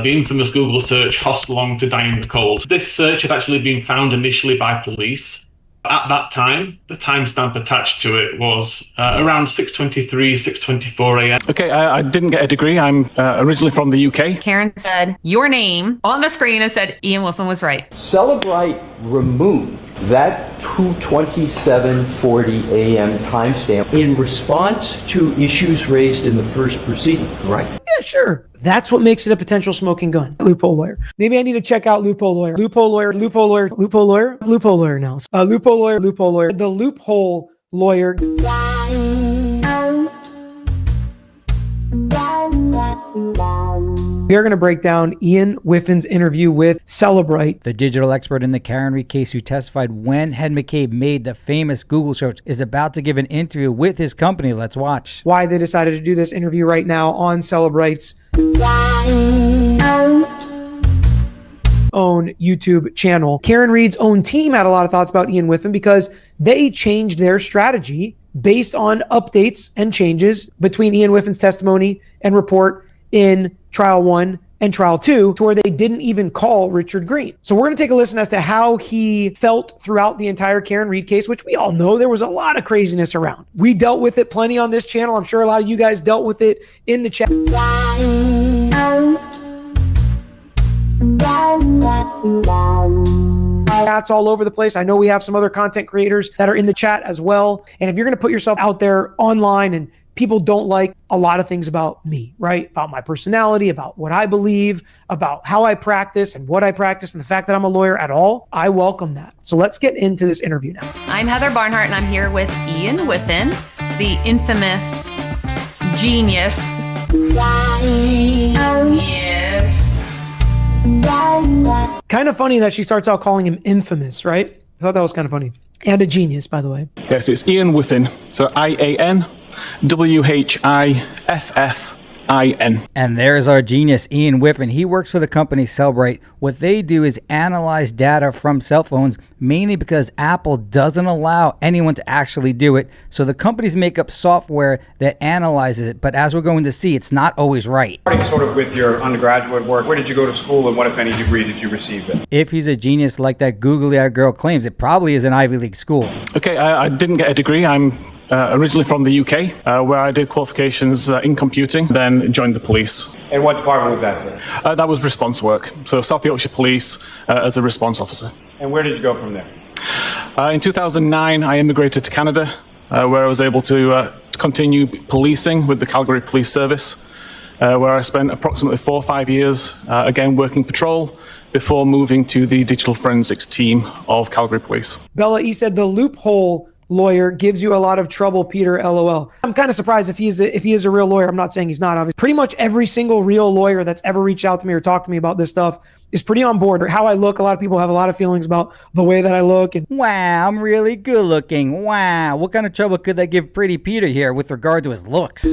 The infamous Google search, HOS Long to die in the cold. This search had actually been found initially by police. At that time, the timestamp attached to it was around 6:23, 6:24 a.m. Okay, I didn't get a degree. I'm originally from the UK. Karen said your name on the screen and said Ian Whiffen was right. Celebrite removed that 2:27:40 a.m. timestamp in response to issues raised in the first proceeding, right? Yeah, sure. That's what makes it a potential smoking gun. Loophole lawyer. Maybe I need to check out loophole lawyer. Loophole lawyer, loophole lawyer, loophole lawyer, loophole lawyer now. Loophole lawyer, loophole lawyer. The loophole lawyer. We are going to break down Ian Whiffen's interview with Celebrite. The digital expert in the Karen Read case who testified when Jen McCabe made the famous Google search is about to give an interview with his company. Let's watch. Why they decided to do this interview right now on Celebrite's own YouTube channel. Karen Read's own team had a lot of thoughts about Ian Whiffen because they changed their strategy based on updates and changes between Ian Whiffen's testimony and report in Trial 1 and Trial 2 to where they didn't even call Richard Green. So we're going to take a listen as to how he felt throughout the entire Karen Read case, which we all know there was a lot of craziness around. We dealt with it plenty on this channel. I'm sure a lot of you guys dealt with it in the chat. Chats all over the place. I know we have some other content creators that are in the chat as well. And if you're going to put yourself out there online and people don't like a lot of things about me, right? About my personality, about what I believe, about how I practice and what I practice, and the fact that I'm a lawyer at all, I welcome that. So let's get into this interview now. I'm Heather Barnhart, and I'm here with Ian Whiffen, the infamous genius. Kind of funny that she starts out calling him infamous, right? I thought that was kind of funny. And a genius, by the way. Yes, it's Ian Whiffen. So IANWHIFFIN. And there's our genius, Ian Whiffen. He works for the company Celebrite. What they do is analyze data from cell phones, mainly because Apple doesn't allow anyone to actually do it. So the companies make up software that analyzes it. But as we're going to see, it's not always right. Starting sort of with your undergraduate work, where did you go to school and what, if any, degree did you receive then? If he's a genius like that googly-eyed girl claims, it probably is an Ivy League school. Okay, I didn't get a degree. I'm originally from the UK, where I did qualifications in computing, then joined the police. And what department was that, sir? That was response work. So South Yorkshire Police as a response officer. And where did you go from there? In 2009, I immigrated to Canada, where I was able to continue policing with the Calgary Police Service, where I spent approximately 4 or 5 years, again, working patrol before moving to the digital forensics team of Calgary Police. Bella E said the loophole lawyer gives you a lot of trouble, Peter, LOL. I'm kind of surprised if he is a real lawyer. I'm not saying he's not, obviously. Pretty much every single real lawyer that's ever reached out to me or talked to me about this stuff is pretty on board. How I look, a lot of people have a lot of feelings about the way that I look. And wow, I'm really good looking. Wow, what kind of trouble could they give Pretty Peter here with regard to his looks?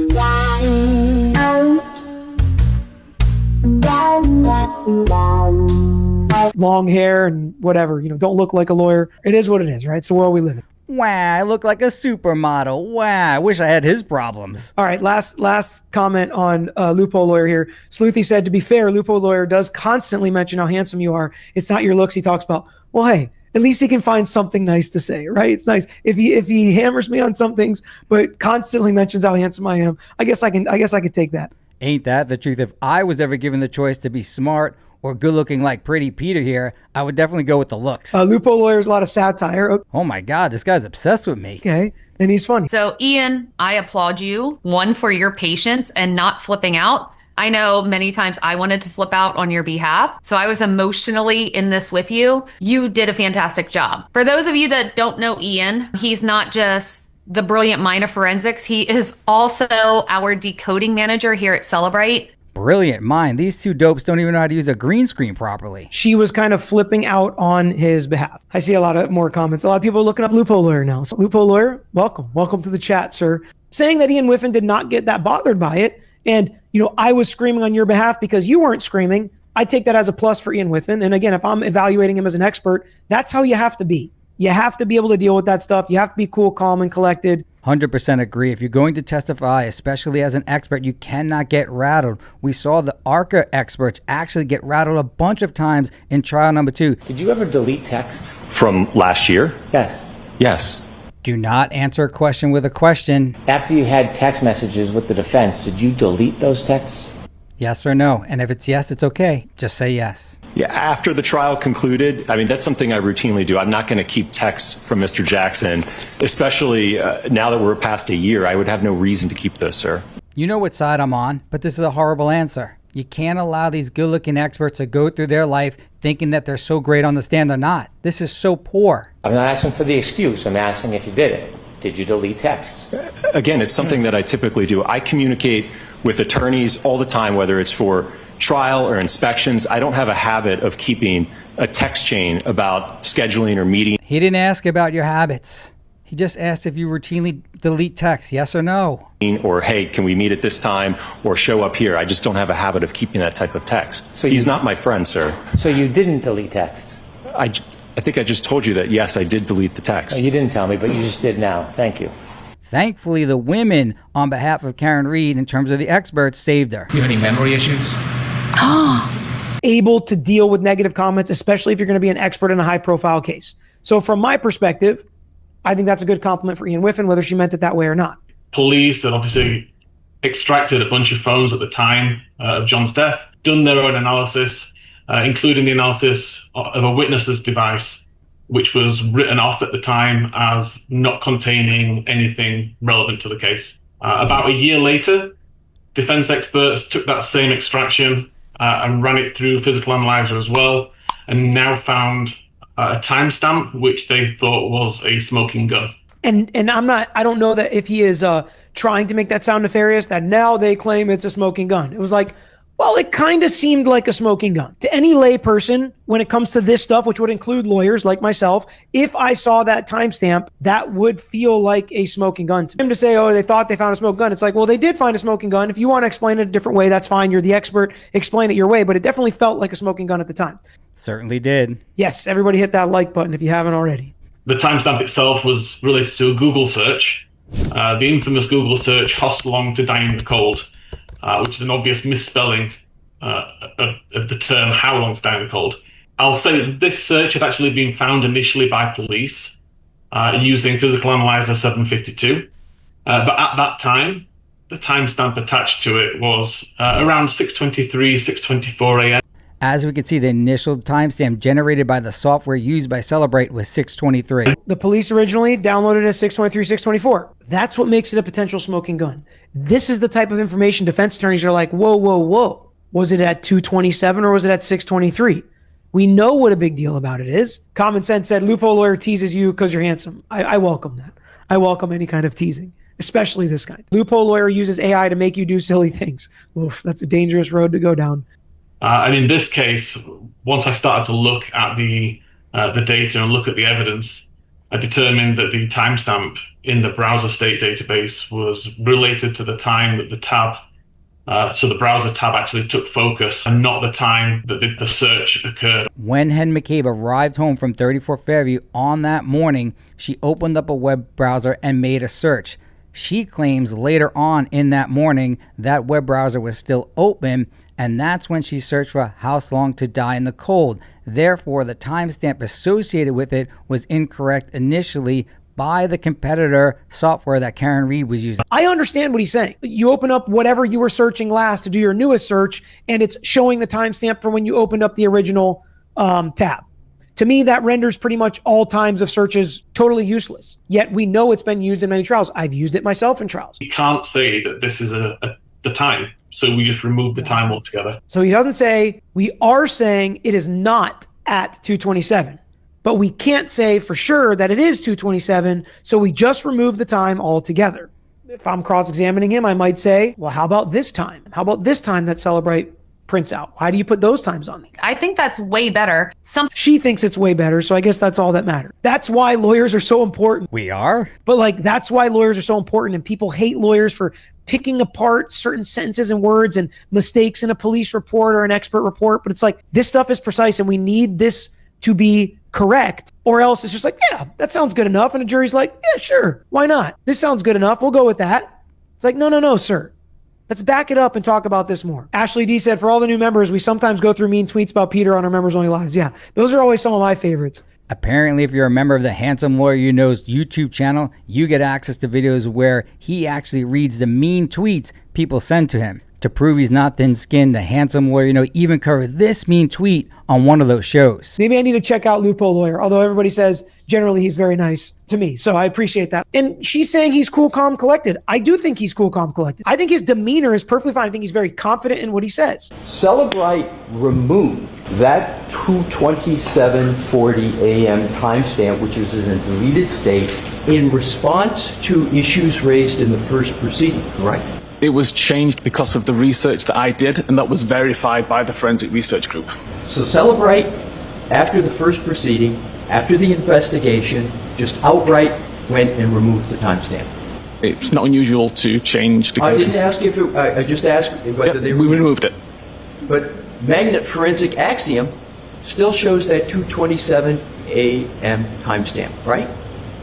Long hair and whatever, don't look like a lawyer. It is what it is, right? It's the world we live in. Wow, I look like a supermodel. Wow, I wish I had his problems. All right, last comment on loophole lawyer here. Sleuthy said, to be fair, loophole lawyer does constantly mention how handsome you are. It's not your looks he talks about. Well, hey, at least he can find something nice to say, right? It's nice if he hammers me on some things, but constantly mentions how handsome I am. I guess I could take that. Ain't that the truth? If I was ever given the choice to be smart or good looking like Pretty Peter here, I would definitely go with the looks. Loophole lawyer's a lot of satire. Oh my God, this guy's obsessed with me. Okay, and he's funny. So Ian, I applaud you, one, for your patience and not flipping out. I know many times I wanted to flip out on your behalf, so I was emotionally in this with you. You did a fantastic job. For those of you that don't know Ian, he's not just the brilliant mind of forensics. He is also our decoding manager here at Celebrite. Brilliant mind. These two dopes don't even know how to use a green screen properly. She was kind of flipping out on his behalf. I see a lot of more comments. A lot of people are looking up loophole lawyer now. So loophole lawyer, welcome. Welcome to the chat, sir. Saying that Ian Whiffen did not get that bothered by it. And, I was screaming on your behalf because you weren't screaming. I take that as a plus for Ian Whiffen. And again, if I'm evaluating him as an expert, that's how you have to be. You have to be able to deal with that stuff. You have to be cool, calm, and collected. 100% agree. If you're going to testify, especially as an expert, you cannot get rattled. We saw the ARCA experts actually get rattled a bunch of times in trial number 2. Did you ever delete text? From last year? Yes. Yes. Do not answer a question with a question. After you had text messages with the defense, did you delete those texts? Yes or no. And if it's yes, it's okay. Just say yes. Yeah, after the trial concluded, I mean, that's something I routinely do. I'm not going to keep texts from Mr. Jackson, especially now that we're past a year. I would have no reason to keep those, sir. You know what side I'm on, but this is a horrible answer. You can't allow these good-looking experts to go through their life thinking that they're so great on the stand. They're not. This is so poor. I'm not asking for the excuse. I'm asking if you did it. Did you delete texts? Again, it's something that I typically do. I communicate with attorneys all the time, whether it's for trial or inspections. I don't have a habit of keeping a text chain about scheduling or meeting. He didn't ask about your habits. He just asked if you routinely delete texts, yes or no. Or, hey, can we meet at this time, or show up here? I just don't have a habit of keeping that type of text. So he's not my friend, sir. So you didn't delete texts? I think I just told you that, yes, I did delete the text. You didn't tell me, but you just did now. Thank you. Thankfully, the women, on behalf of Karen Reed, in terms of the experts, saved her. You have any memory issues? Able to deal with negative comments, especially if you're going to be an expert in a high-profile case. So from my perspective, I think that's a good compliment for Ian Whiffen, whether she meant it that way or not. Police had obviously extracted a bunch of phones at the time of John's death, done their own analysis, including the analysis of a witness's device, which was written off at the time as not containing anything relevant to the case. About a year later, defense experts took that same extraction and ran it through Physical Analyzer as well, and now found a timestamp which they thought was a smoking gun. And I don't know that if he is trying to make that sound nefarious, that now they claim it's a smoking gun. It was like, well, it kind of seemed like a smoking gun. To any lay person, when it comes to this stuff, which would include lawyers like myself, if I saw that timestamp, that would feel like a smoking gun to me. To say, oh, they thought they found a smoking gun, it's like, well, they did find a smoking gun. If you want to explain it a different way, that's fine. You're the expert. Explain it your way. But it definitely felt like a smoking gun at the time. Certainly did. Yes, everybody hit that like button if you haven't already. The timestamp itself was related to a Google search, the infamous Google search, HOS Long to Die in the Cold, which is an obvious misspelling of the term how long to die in the cold. I'll say this search had actually been found initially by police using Physical Analyzer 752, but at that time, the timestamp attached to it was around 6:23, 6:24 a.m. As we can see, the initial timestamp generated by the software used by Celebrate was 6:23. The police originally downloaded it as 6:23, 6:24. That's what makes it a potential smoking gun. This is the type of information defense attorneys are like, whoa, whoa, whoa. Was it at 2:27 or was it at 6:23? We know what a big deal about it is. Common sense said loophole lawyer teases you because you're handsome. I welcome that. I welcome any kind of teasing, especially this kind. Loophole lawyer uses AI to make you do silly things. Oof, that's a dangerous road to go down. And in this case, once I started to look at the data and look at the evidence, I determined that the timestamp in the browser state database was related to the time that the tab, so the browser tab actually took focus, and not the time that the search occurred. When Jen McCabe arrived home from 34 Fairview on that morning, she opened up a web browser and made a search. She claims later on in that morning that web browser was still open, and that's when she searched for HOS Long to Die in the Cold. Therefore, the timestamp associated with it was incorrect initially by the competitor software that Karen Reed was using. I understand what he's saying. You open up whatever you were searching last to do your newest search, and it's showing the timestamp from when you opened up the original tab. To me, that renders pretty much all times of searches totally useless. Yet we know it's been used in many trials. I've used it myself in trials. You can't say that this is the time, so we just remove the time altogether. So he doesn't say, we are saying it is not at 2:27, but we can't say for sure that it is 2:27, so we just remove the time altogether. If I'm cross-examining him, I might say, well, how about this time? How about this time that Celebrate prints out? Why do you put those times on me? I think that's way better. She thinks it's way better, so I guess that's all that matters. That's why lawyers are so important. We are? But that's why lawyers are so important, and people hate lawyers for picking apart certain sentences and words and mistakes in a police report or an expert report. But it's like, this stuff is precise, and we need this to be correct, or else it's just like, yeah, that sounds good enough. And the jury's like, yeah, sure, why not? This sounds good enough. We'll go with that. It's like, no, sir. Let's back it up and talk about this more. Ashley D said, for all the new members, we sometimes go through mean tweets about Peter on our members only lives. Yeah, those are always some of my favorites. Apparently, if you're a member of the Handsome Lawyer You Know's YouTube channel, you get access to videos where he actually reads the mean tweets people send to him. To prove he's not thin-skinned, the Handsome Lawyer You Know even covered this mean tweet on one of those shows. Maybe I need to check out Lupo Lawyer, although everybody says generally he's very nice to me, so I appreciate that. And she's saying he's cool, calm, collected. I do think he's cool, calm, collected. I think his demeanor is perfectly fine. I think he's very confident in what he says. Celebrite removed that 2:27:40 a.m. timestamp, which is in a deleted state, in response to issues raised in the first proceeding, right? It was changed because of the research that I did, and that was verified by the forensic research group. So Celebrite, after the first proceeding, after the investigation, just outright went and removed the timestamp. It's not unusual to change the code. I didn't ask if it, I just asked whether they we removed it. But Magnet Forensic Axiom still shows that 2:27 a.m. timestamp, right?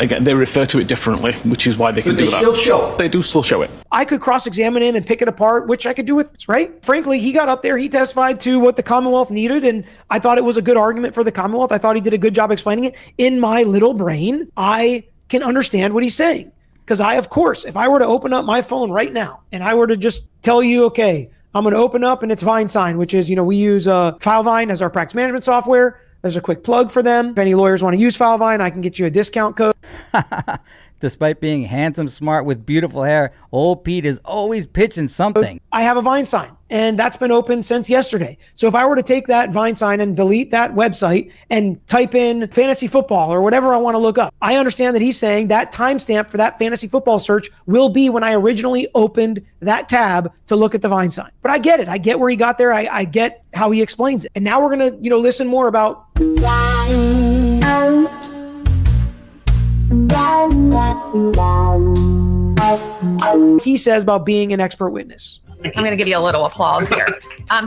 Again, they refer to it differently, which is why they can do that. But they still show it. They do still show it. I could cross-examine him and pick it apart, which I could do with this, right? Frankly, he got up there, he testified to what the Commonwealth needed, and I thought it was a good argument for the Commonwealth. I thought he did a good job explaining it. In my little brain, I can understand what he's saying. Because of course, if I were to open up my phone right now, and I were to just tell you, okay, I'm going to open up and it's VineSign, which is, we use FileVine as our practice management software. There's a quick plug for them. If any lawyers want to use FileVine, I can get you a discount code. Despite being handsome, smart, with beautiful hair, old Pete is always pitching something. I have a VineSign, and that's been open since yesterday. So if I were to take that VineSign and delete that website and type in fantasy football or whatever I want to look up, I understand that he's saying that timestamp for that fantasy football search will be when I originally opened that tab to look at the VineSign. But I get it. I get where he got there. I get how he explains it. And now we're going to, listen more about he says about being an expert witness. I'm going to give you a little applause here.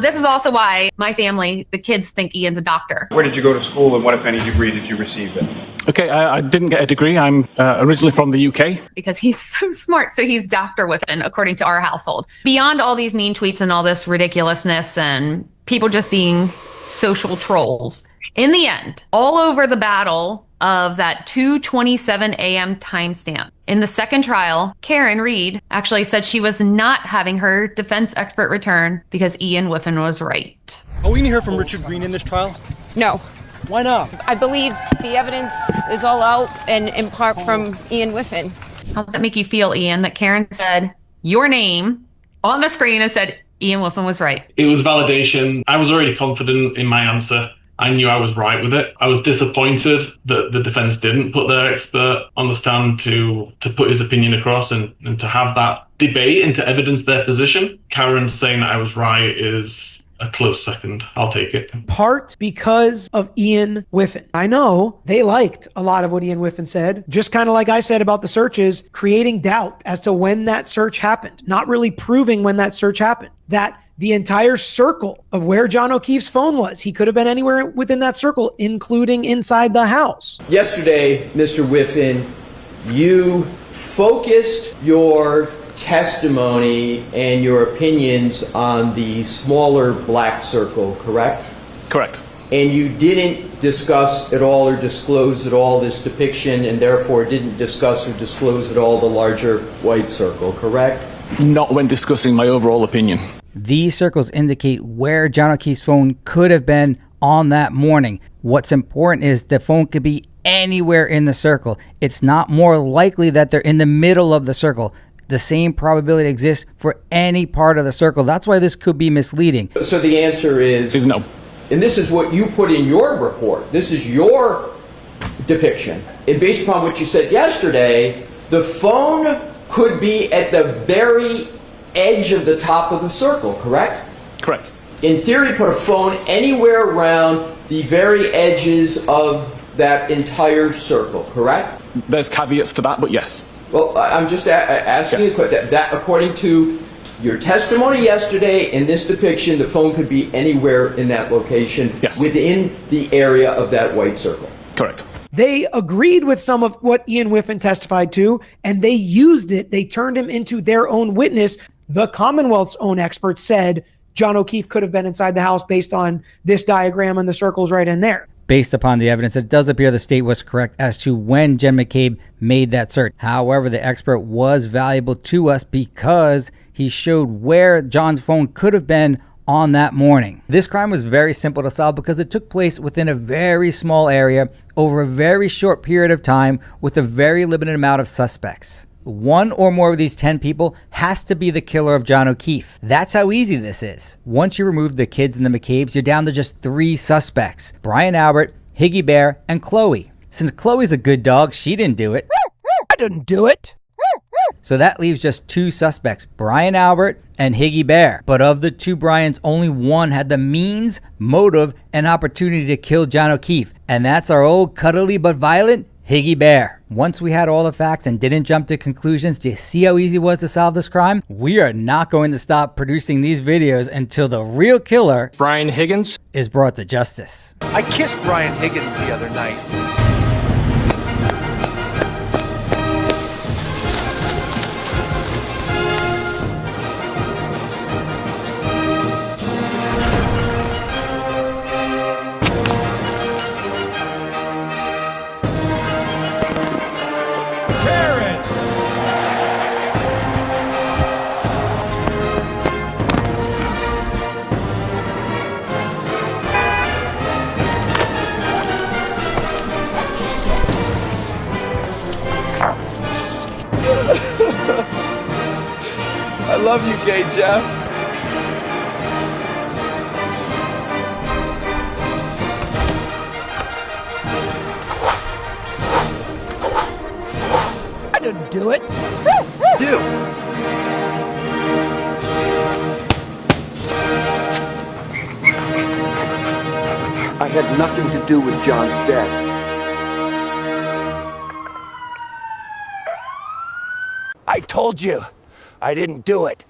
This is also why my family, the kids, think Ian's a doctor. Where did you go to school, and what, if any, degree did you receive then? Okay, I didn't get a degree. I'm originally from the UK. Because he's so smart, so he's Dr. Whiffen, according to our household. Beyond all these mean tweets and all this ridiculousness and people just being social trolls, in the end, all over the battle of that 2:27 a.m. timestamp. In the second trial, Karen Reed actually said she was not having her defense expert return because Ian Whiffen was right. Are we going to hear from Richard Green in this trial? No. Why not? I believe the evidence is all out and in part from Ian Whiffen. How does that make you feel, Ian, that Karen said your name on the screen and said Ian Whiffen was right? It was validation. I was already confident in my answer. I knew I was right with it. I was disappointed that the defense didn't put their expert on the stand to put his opinion across and to have that debate and to evidence their position. Karen saying that I was right is a close second. I'll take it. Part because of Ian Whiffen. I know they liked a lot of what Ian Whiffen said, just kind of like I said about the searches, creating doubt as to when that search happened, not really proving when that search happened. That the entire circle of where John O'Keefe's phone was, he could have been anywhere within that circle, including inside the house. Yesterday, Mr. Whiffen, you focused your testimony and your opinions on the smaller black circle, correct? Correct. And you didn't discuss at all or disclose at all this depiction, and therefore didn't discuss or disclose at all the larger white circle, correct? Not when discussing my overall opinion. These circles indicate where John O'Keefe's phone could have been on that morning. What's important is the phone could be anywhere in the circle. It's not more likely that they're in the middle of the circle. The same probability exists for any part of the circle. That's why this could be misleading. So the answer is no. And this is what you put in your report. This is your depiction. And based upon what you said yesterday, the phone could be at the very edge of the top of the circle, correct? Correct. In theory, put a phone anywhere around the very edges of that entire circle, correct? There's caveats to that, but yes. Well, I'm just asking yes. you that according to your testimony yesterday, in this depiction, the phone could be anywhere in that location, yes, within the area of that white circle. Correct. They agreed with some of what Ian Whiffen testified to, and they used it. They turned him into their own witness. The Commonwealth's own expert said John O'Keefe could have been inside the house based on this diagram and the circles right in there. Based upon the evidence, it does appear the state was correct as to when Jen McCabe made that search. However, the expert was valuable to us because he showed where John's phone could have been on that morning. This crime was very simple to solve because it took place within a very small area over a very short period of time with a very limited amount of suspects. One or more of these 10 people has to be the killer of John O'Keefe. That's how easy this is. Once you remove the kids and the McCabes, you're down to just 3 suspects: Brian Albert, Higgy Bear, and Chloe. Since Chloe's a good dog, she didn't do it. I didn't do it. So that leaves just 2 suspects, Brian Albert and Higgy Bear. But of the 2 Brians, only one had the means, motive, and opportunity to kill John O'Keefe. And that's our old cuddly but violent Higgy Bear. Once we had all the facts and didn't jump to conclusions, do you see how easy it was to solve this crime? We are not going to stop producing these videos until the real killer, Brian Higgins, is brought to justice. I kissed Brian Higgins the other night. I love you, gay Jeff. I didn't do it. Do. I had nothing to do with John's death. I told you, I didn't do it.